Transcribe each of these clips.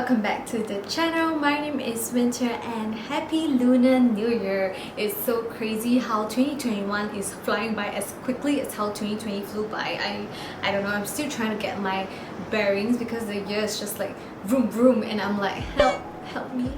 welcome back to the channel. My name is Winter and happy Lunar New Year. It's so crazy how 2021 is flying by as quickly as how 2020 flew by. I don't know, I'm still trying to get my bearings because the year is just like vroom vroom and I'm like help me.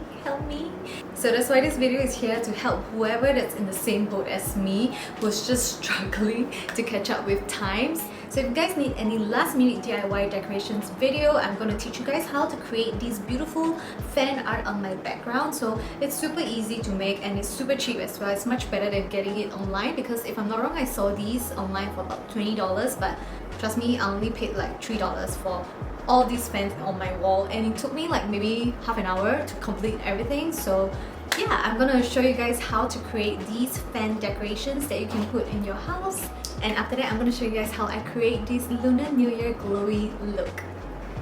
So that's why this video is here to help whoever that's in the same boat as me who's just struggling to catch up with times. So if you guys need any last minute DIY decorations video, I'm going to teach you guys how to create these beautiful fan art on my background. So it's super easy to make and it's super cheap as well. It's much better than getting it online because if I'm not wrong, I saw these online for about $20, but trust me, I only paid like $3 for all these fans on my wall and it took me like maybe half an hour to complete everything. So yeah, I'm gonna show you guys how to create these fan decorations that you can put in your house, and after that I'm gonna show you guys how I create this Lunar New Year glowy look.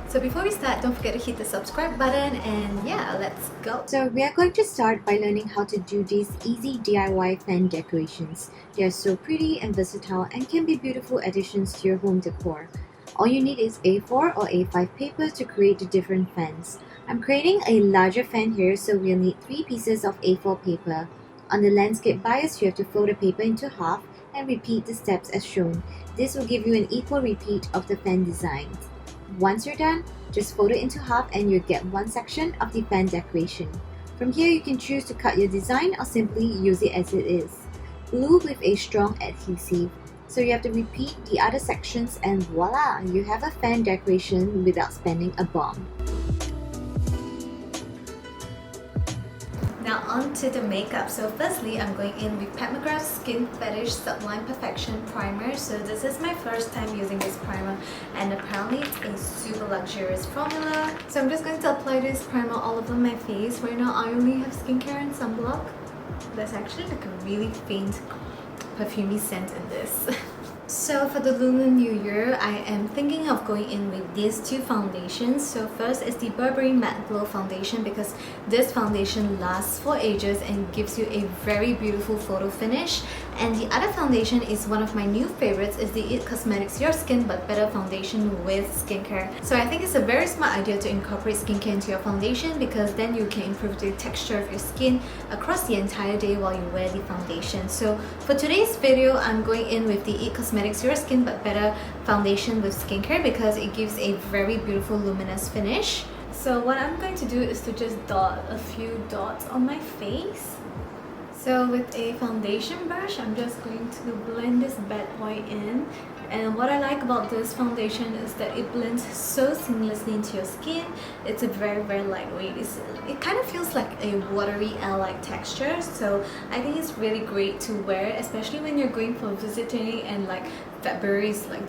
So before we start, don't forget to hit the subscribe button and yeah, let's go. So we are going to start by learning how to do these easy DIY fan decorations. They are so pretty and versatile and can be beautiful additions to your home decor. All you need is A4 or A5 paper to create the different fans. I'm creating a larger fan here, so we'll need 3 pieces of A4 paper. On the landscape bias, you have to fold the paper into half and repeat the steps as shown. This will give you an equal repeat of the fan designs. Once you're done, just fold it into half and you'll get one section of the fan decoration. From here, you can choose to cut your design or simply use it as it is. Glue with a strong adhesive. So you have to repeat the other sections and voila! You have a fan decoration without spending a bomb. Now on to the makeup. So firstly, I'm going in with Pat McGrath's Skin Fetish Sublime Perfection Primer. So this is my first time using this primer and apparently it's a super luxurious formula. So I'm just going to apply this primer all over my face. Right now I only have skincare and sunblock. There's actually like a really faint perfumey scent in this. So for the Lunar New Year, I am thinking of going in with these 2 foundations. So first is the Burberry Matte Glow Foundation because this foundation lasts for ages and gives you a very beautiful photo finish. And the other foundation is one of my new favorites, is the IT Cosmetics Your Skin But Better Foundation with skincare. So I think it's a very smart idea to incorporate skincare into your foundation because then you can improve the texture of your skin across the entire day while you wear the foundation. So for today's video, I'm going in with the IT Cosmetics Your Skin But Better Foundation with skincare because it gives a very beautiful luminous finish. So what I'm going to do is to just dot a few dots on my face. So with a foundation brush, I'm just going to blend this bad boy in. And what I like about this foundation is that it blends so seamlessly into your skin. It's a very lightweight. It kind of feels like a watery like texture. So I think it's really great to wear, especially when you're going for visiting and like February is like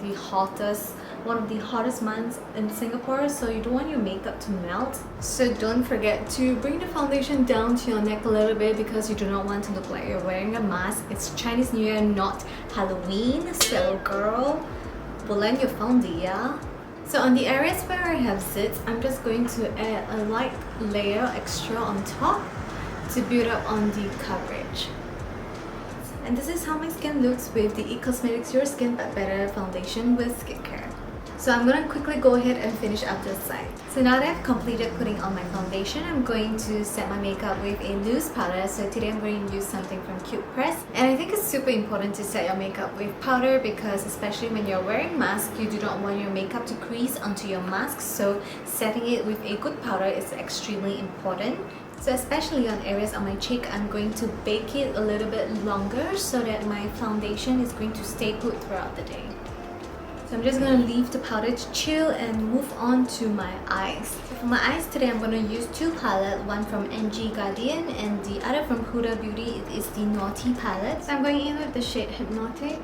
one of the hottest months in Singapore, so you don't want your makeup to melt. So don't forget to bring the foundation down to your neck a little bit because you do not want to look like you're wearing a mask. It's Chinese New Year, not Halloween, so girl, blend your foundation, yeah? So on the areas where I have zits, I'm just going to add a light layer extra on top to build up on the coverage. And this is how my skin looks with the IT Cosmetics Your Skin But Better Foundation with skincare. So I'm going to quickly go ahead and finish up this side. So now that I've completed putting on my foundation, I'm going to set my makeup with a loose powder. So today I'm going to use something from Cute Press. And I think it's super important to set your makeup with powder because especially when you're wearing masks, you do not want your makeup to crease onto your mask. So setting it with a good powder is extremely important. So especially on areas on my cheek, I'm going to bake it a little bit longer so that my foundation is going to stay put throughout the day. So I'm just going to leave the powder to chill and move on to my eyes. So for my eyes today, I'm going to use 2 palettes, one from NG Guardian and the other from Huda Beauty. It is the Naughty palette. So I'm going in with the shade Hypnotic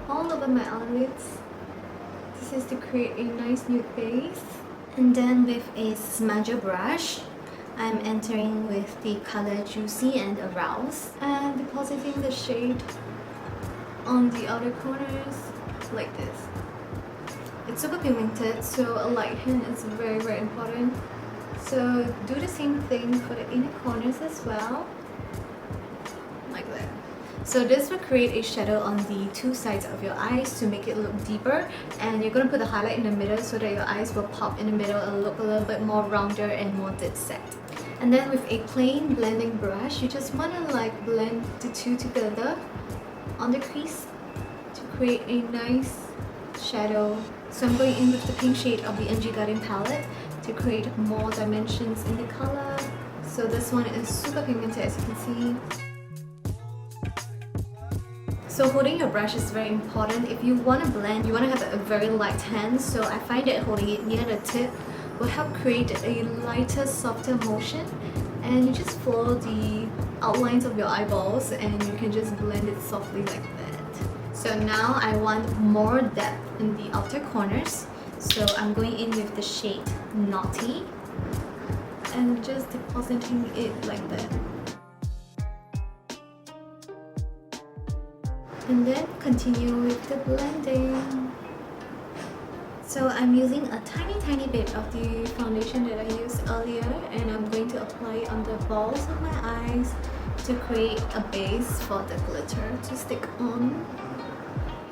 all over my eyelids. This is to create a nice nude base. And then with a smudger brush, I'm entering with the color Juicy and Arouse and depositing the shade on the outer corners like this. It's super pigmented, so a light hint is very important. So do the same thing for the inner corners as well, like that. So this will create a shadow on the two sides of your eyes to make it look deeper, and you're going to put the highlight in the middle so that your eyes will pop in the middle and look a little bit more rounder and more dead set. And then with a plain blending brush, you just want to like blend the two together on the crease to create a nice shadow. So I'm going in with the pink shade of the NG Garden palette to create more dimensions in the color. So this one is super pigmented, as you can see. So holding your brush is very important. If you want to blend, you want to have a very light hand. So I find that holding it near the tip will help create a lighter, softer motion. And you just follow the outlines of your eyeballs and you can just blend it softly like that. So now I want more depth in the outer corners. So I'm going in with the shade Naughty and just depositing it like that. And then continue with the blending. So I'm using a tiny bit of the foundation that I used earlier, and I'm going to apply it on the balls of my eyes to create a base for the glitter to stick on.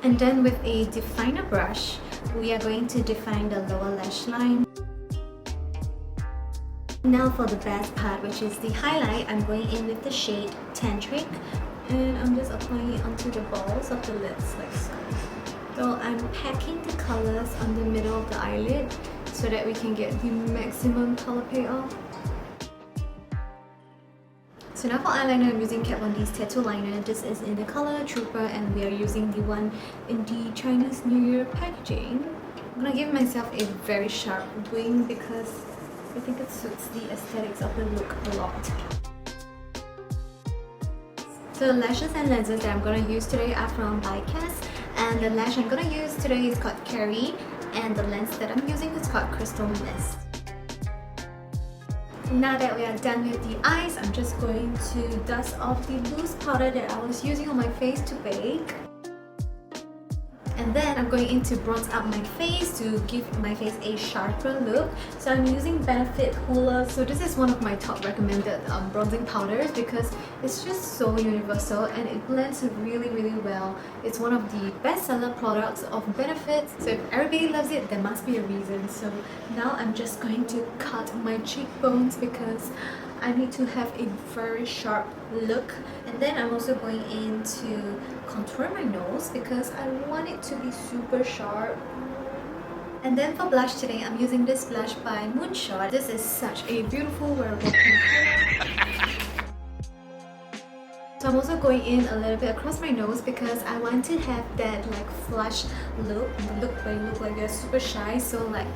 And then with a definer brush, we are going to define the lower lash line. Now for the best part, which is the highlight, I'm going in with the shade Tantric. And I'm just applying it onto the balls of the lids like so. So I'm packing the colors on the middle of the eyelid so that we can get the maximum color payoff. So now for eyeliner, I'm using Kat Von D's Tattoo Liner. This is in the color Trooper and we are using the one in the Chinese New Year packaging. I'm gonna give myself a very sharp wing because I think it suits the aesthetics of the look a lot. So the lashes and lenses that I'm going to use today are from Bycast, and the lash I'm going to use today is called Carrie, and the lens that I'm using is called Crystal Mist. Now that we are done with the eyes, I'm just going to dust off the loose powder that I was using on my face to bake. And then I'm going in to bronze up my face to give my face a sharper look. So I'm using Benefit Hola. So this is one of my top recommended bronzing powders because it's just so universal and it blends really well. It's one of the bestseller products of Benefit. So if everybody loves it, there must be a reason. So now I'm just going to cut my cheekbones because I need to have a very sharp look. And then I'm also going in to contour my nose because I want it to be super sharp. And then for blush today, I'm using this blush by Moonshot. This is such a beautiful wearable pink color. So I'm also going in a little bit across my nose because I want to have that like flush look, the look where you look like you're super shy. So like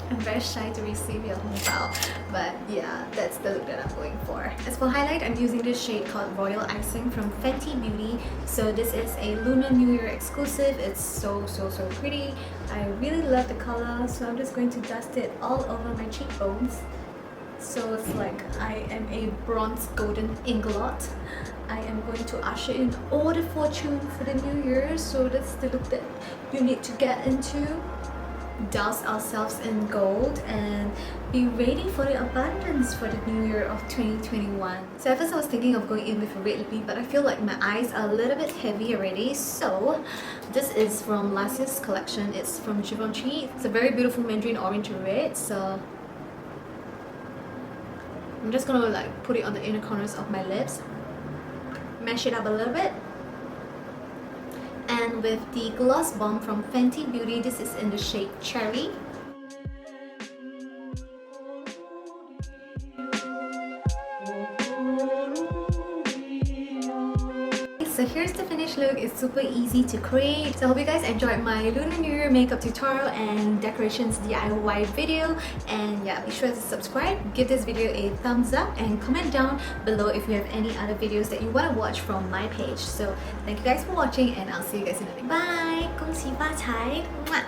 I'm very shy to receive your home bao, but yeah, that's the look that I'm going for. As for highlight, I'm using this shade called Royal Icing from Fenty Beauty. So this is a Lunar New Year exclusive. It's so pretty. I really love the color, so I'm just going to dust it all over my cheekbones. So it's like I am a bronze golden inglot. I am going to usher in all the fortune for the new year. So that's the look that you need to get into. Douse ourselves in gold and be ready for the abundance for the new year of 2021. So at first I was thinking of going in with a red lippy, but I feel like my eyes are a little bit heavy already. So this is from last year's collection. It's from Givenchy. It's a very beautiful mandarin orange red. So I'm just gonna like put it on the inner corners of my lips, mash it up a little bit. And with the Gloss Bomb from Fenty Beauty, this is in the shade Cherry. So here's the finished look. It's super easy to create. So I hope you guys enjoyed my Lunar New Year makeup tutorial and decorations DIY video. And yeah, be sure to subscribe, give this video a thumbs up, and comment down below if you have any other videos that you want to watch from my page. So thank you guys for watching and I'll see you guys in the next. Bye! 恭喜发财! Mwah.